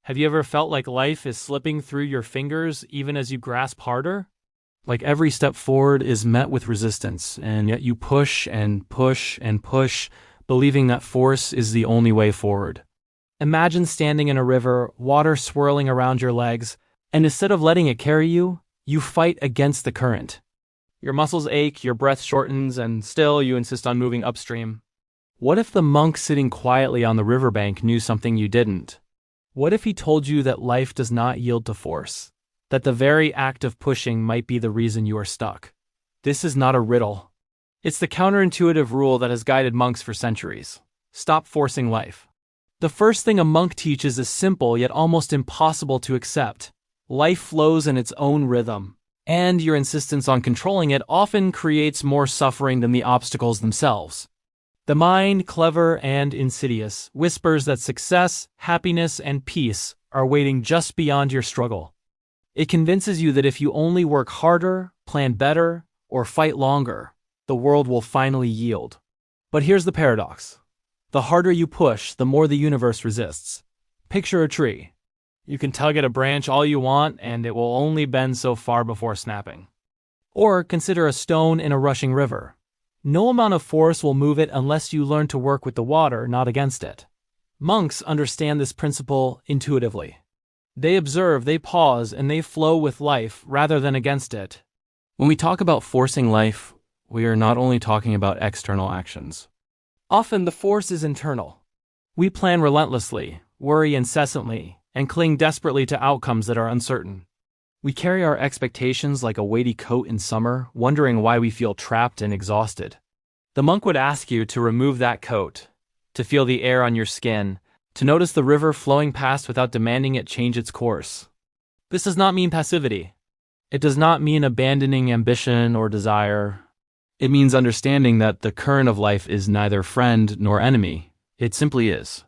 Have you ever felt like life is slipping through your fingers even as you grasp harder? Like every step forward is met with resistance, and yet you push and push and push, believing that force is the only way forward. Imagine standing in a river, water swirling around your legs, and instead of letting it carry you, you fight against the current. Your muscles ache, your breath shortens, and still you insist on moving upstream. What if the monk sitting quietly on the riverbank knew something you didn't? What if he told you that life does not yield to force? That the very act of pushing might be the reason you are stuck? This is not a riddle. It's the counterintuitive rule that has guided monks for centuries. Stop forcing life. The first thing a monk teaches is simple yet almost impossible to accept. Life flows in its own rhythm, and your insistence on controlling it often creates more suffering than the obstacles themselves. The mind, clever and insidious, whispers that success, happiness, and peace are waiting just beyond your struggle. It convinces you that if you only work harder, plan better, or fight longer, the world will finally yield. But here's the paradox. The harder you push, the more the universe resists. Picture a tree. You can tug at a branch all you want, and it will only bend so far before snapping. Or consider a stone in a rushing river. No amount of force will move it unless you learn to work with the water, not against it. Monks understand this principle intuitively. They observe, they pause, and they flow with life rather than against it. When we talk about forcing life, we are not only talking about external actions. Often the force is internal. We plan relentlessly, worry incessantly, and cling desperately to outcomes that are uncertain. We carry our expectations like a weighty coat in summer, wondering why we feel trapped and exhausted. The monk would ask you to remove that coat, to feel the air on your skin, to notice the river flowing past without demanding it change its course. This does not mean passivity. It does not mean abandoning ambition or desire. It means understanding that the current of life is neither friend nor enemy. It simply is.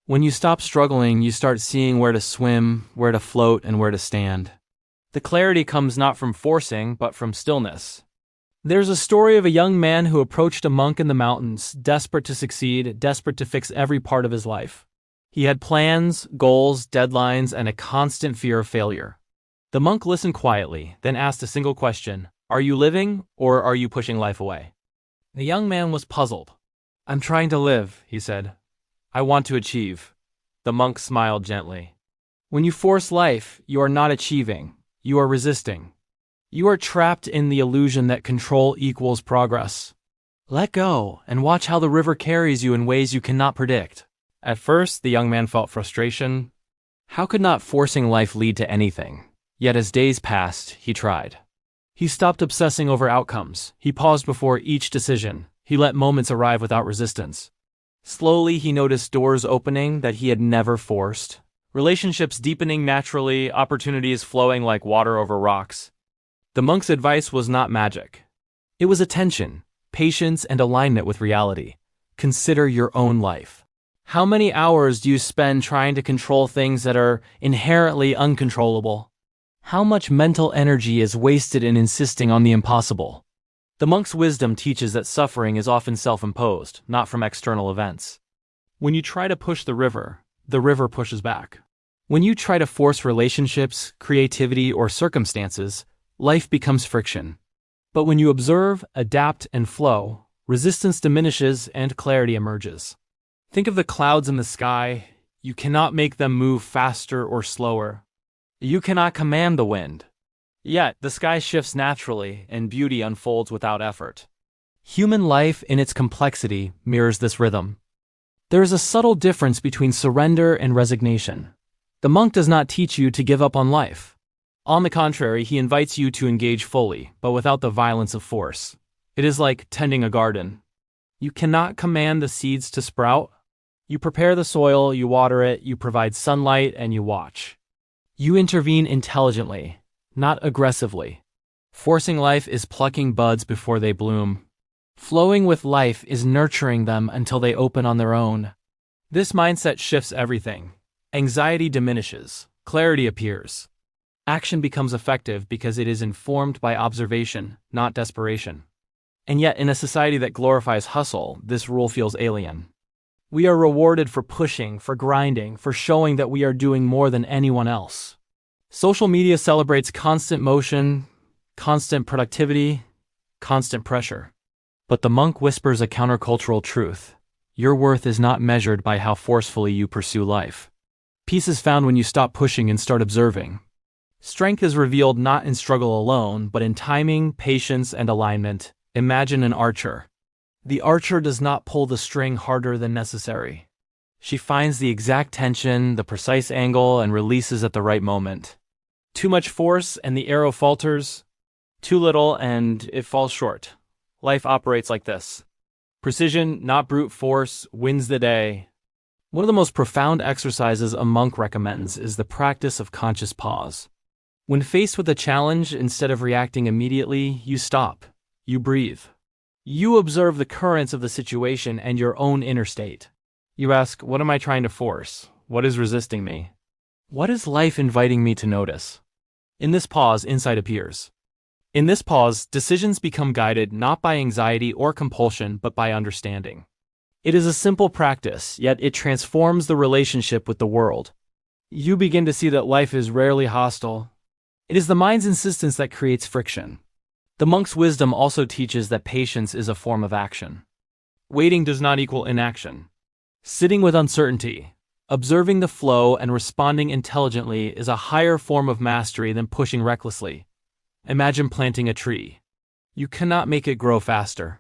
When you stop struggling, you start seeing where to swim, where to float, and where to stand. The clarity comes not from forcing, but from stillness. There's a story of a young man who approached a monk in the mountains, desperate to succeed, desperate to fix every part of his life. He had plans, goals, deadlines, and a constant fear of failure. The monk listened quietly, then asked a single question: "Are you living, or are you pushing life away?" The young man was puzzled. "I'm trying to live," he said. "I want to achieve." The monk smiled gently. When you force life, you are not achieving. You are resisting. You are trapped in the illusion that control equals progress. Let go and watch how the river carries you in ways you cannot predict. At first, the young man felt frustration. How could not forcing life lead to anything? Yet as days passed, he tried. He stopped obsessing over outcomes. He paused before each decision. He let moments arrive without resistance. Slowly, he noticed doors opening that he had never forced. Relationships deepening naturally, opportunities flowing like water over rocks. The monk's advice was not magic. It was attention, patience, and alignment with reality. Consider your own life. How many hours do you spend trying to control things that are inherently uncontrollable? How much mental energy is wasted in insisting on the impossible? The monk's wisdom teaches that suffering is often self-imposed, not from external events. When you try to push the river pushes back. When you try to force relationships, creativity, or circumstances, life becomes friction. But when you observe, adapt, and flow, resistance diminishes and clarity emerges. Think of the clouds in the sky. You cannot make them move faster or slower. You cannot command the wind. Yet, the sky shifts naturally, and beauty unfolds without effort. Human life, in its complexity, mirrors this rhythm. There is a subtle difference between surrender and resignation. The monk does not teach you to give up on life. On the contrary, he invites you to engage fully, but without the violence of force. It is like tending a garden. You cannot command the seeds to sprout. You prepare the soil, you water it, you provide sunlight, and you watch. You intervene intelligently, not aggressively. Forcing life is plucking buds before they bloom. Flowing with life is nurturing them until they open on their own. This mindset shifts everything. Anxiety diminishes, clarity appears. Action becomes effective because it is informed by observation, not desperation. And yet, in a society that glorifies hustle, this rule feels alien. We are rewarded for pushing, for grinding, for showing that we are doing more than anyone else. Social media celebrates constant motion, constant productivity, constant pressure. But the monk whispers a countercultural truth. Your worth is not measured by how forcefully you pursue life. Peace is found when you stop pushing and start observing. Strength is revealed not in struggle alone, but in timing, patience, and alignment. Imagine an archer. The archer does not pull the string harder than necessary. She finds the exact tension, the precise angle, and releases at the right moment. Too much force and the arrow falters. Too little and it falls short. Life operates like this. Precision, not brute force, wins the day. One of the most profound exercises a monk recommends is the practice of conscious pause. When faced with a challenge, instead of reacting immediately, you stop. You breathe. You observe the currents of the situation and your own inner state. You ask, what am I trying to force? What is resisting me? What is life inviting me to notice? In this pause, insight appears. In this pause, decisions become guided not by anxiety or compulsion, but by understanding. It is a simple practice, yet it transforms the relationship with the world. You begin to see that life is rarely hostile. It is the mind's insistence that creates friction. The monk's wisdom also teaches that patience is a form of action. Waiting does not equal inaction. Sitting with uncertainty, observing the flow and responding intelligently is a higher form of mastery than pushing recklessly. Imagine planting a tree. You cannot make it grow faster.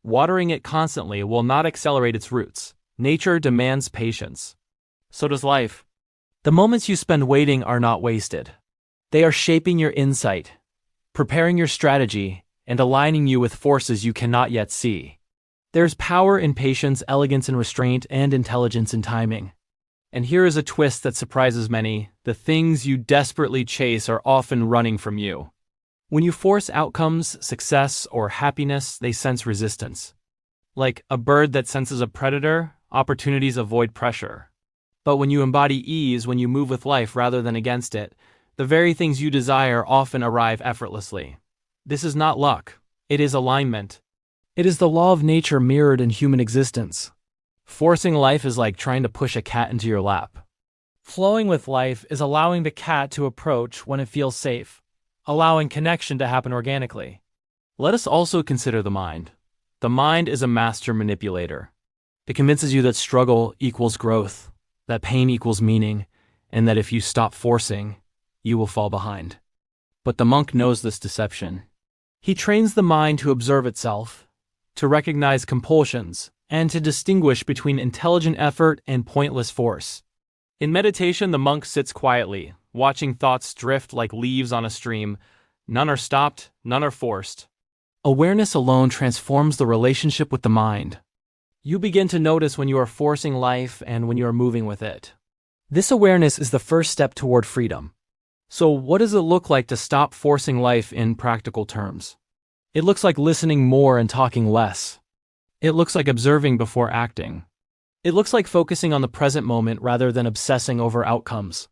Watering it constantly will not accelerate its roots. Nature demands patience. So does life. The moments you spend waiting are not wasted. They are shaping your insight, preparing your strategy, and aligning you with forces you cannot yet see. There's power in patience, elegance in restraint, and intelligence in timing. And here is a twist that surprises many. The things you desperately chase are often running from you. When you force outcomes, success, or happiness, they sense resistance. Like a bird that senses a predator, opportunities avoid pressure. But when you embody ease, when you move with life rather than against it, the very things you desire often arrive effortlessly. This is not luck. It is alignment. It is the law of nature mirrored in human existence. Forcing life is like trying to push a cat into your lap. Flowing with life is allowing the cat to approach when it feels safe, allowing connection to happen organically. Let us also consider the mind. The mind is a master manipulator. It convinces you that struggle equals growth, that pain equals meaning, and that if you stop forcing, you will fall behind. But the monk knows this deception. He trains the mind to observe itself, to recognize compulsions, and to distinguish between intelligent effort and pointless force. In meditation, the monk sits quietly, watching thoughts drift like leaves on a stream. None are stopped, none are forced. Awareness alone transforms the relationship with the mind. You begin to notice when you are forcing life and when you are moving with it. This awareness is the first step toward freedom. So what does it look like to stop forcing life in practical terms? It looks like listening more and talking less. It looks like observing before acting. It looks like focusing on the present moment rather than obsessing over outcomes.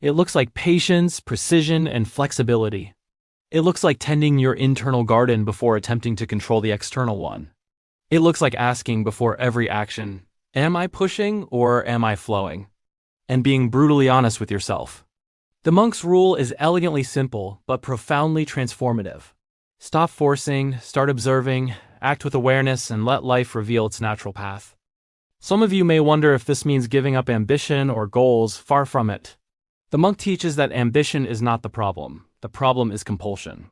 It looks like patience, precision, and flexibility. It looks like tending your internal garden before attempting to control the external one. It looks like asking before every action, am I pushing or am I flowing? And being brutally honest with yourself. The monk's rule is elegantly simple, but profoundly transformative. Stop forcing, start observing, act with awareness, and let life reveal its natural path. Some of you may wonder if this means giving up ambition or goals. Far from it. The monk teaches that ambition is not the problem. The problem is compulsion.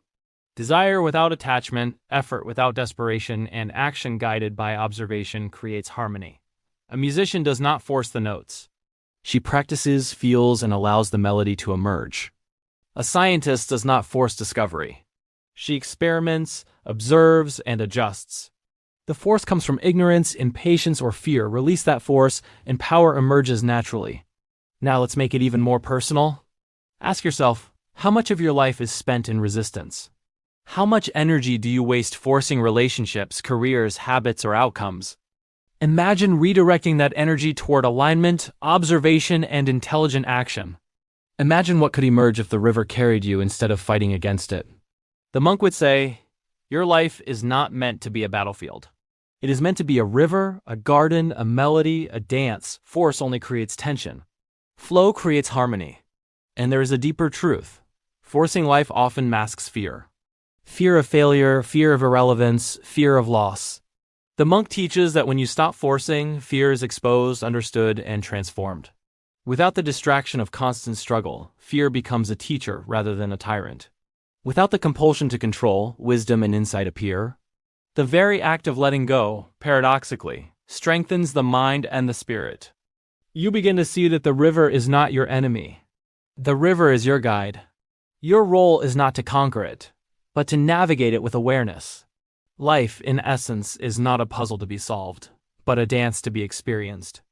Desire without attachment, effort without desperation, and action guided by observation creates harmony. A musician does not force the notes. She practices, feels, and allows the melody to emerge. A scientist does not force discovery. She experiments, observes, and adjusts. The force comes from ignorance, impatience, or fear. Release that force, and power emerges naturally. Now let's make it even more personal. Ask yourself, how much of your life is spent in resistance? How much energy do you waste forcing relationships, careers, habits, or outcomes? Imagine redirecting that energy toward alignment, observation, and intelligent action. Imagine what could emerge if the river carried you instead of fighting against it. The monk would say, your life is not meant to be a battlefield. It is meant to be a river, a garden, a melody, a dance. Force only creates tension. Flow creates harmony. And there is a deeper truth. Forcing life often masks fear. Fear of failure, fear of irrelevance, fear of loss. The monk teaches that when you stop forcing, fear is exposed, understood, and transformed. Without the distraction of constant struggle, fear becomes a teacher rather than a tyrant. Without the compulsion to control, wisdom and insight appear. The very act of letting go, paradoxically, strengthens the mind and the spirit. You begin to see that the river is not your enemy. The river is your guide. Your role is not to conquer it, but to navigate it with awareness. Life, in essence, is not a puzzle to be solved, but a dance to be experienced.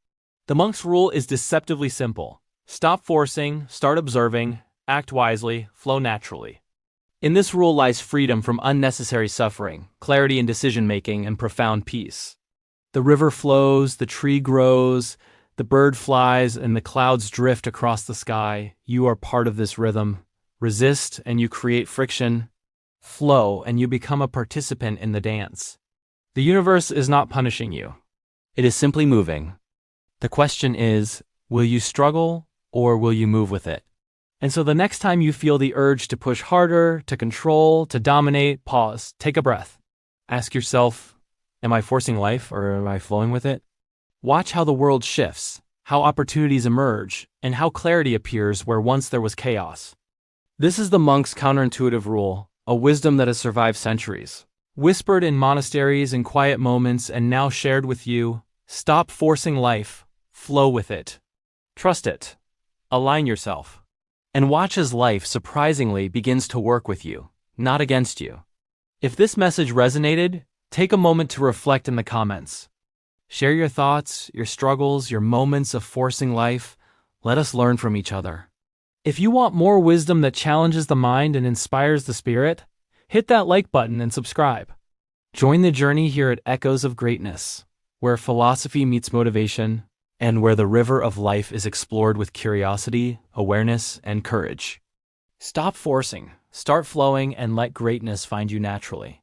The monk's rule is deceptively simple. Stop forcing, start observing, act wisely, flow naturally. In this rule lies freedom from unnecessary suffering, clarity in decision-making, and profound peace. The river flows, the tree grows, the bird flies, and the clouds drift across the sky. You are part of this rhythm. Resist, and you create friction. Flow, and you become a participant in the dance. The universe is not punishing you. It is simply moving. The question is, will you struggle, or will you move with it? And so the next time you feel the urge to push harder, to control, to dominate, pause, take a breath. Ask yourself, am I forcing life, or am I flowing with it? Watch how the world shifts, how opportunities emerge, and how clarity appears where once there was chaos. This is the monk's counterintuitive rule, a wisdom that has survived centuries. Whispered in monasteries and quiet moments and now shared with you. Stop forcing life. Flow with it. Trust it. Align yourself. And watch as life surprisingly begins to work with you, not against you. If this message resonated, take a moment to reflect in the comments. Share your thoughts, your struggles, your moments of forcing life. Let us learn from each other. If you want more wisdom that challenges the mind and inspires the spirit, hit that like button and subscribe. Join the journey here at Echoes of Greatness, where philosophy meets motivation, and where the river of life is explored with curiosity, awareness, and courage. Stop forcing, start flowing, and let greatness find you naturally.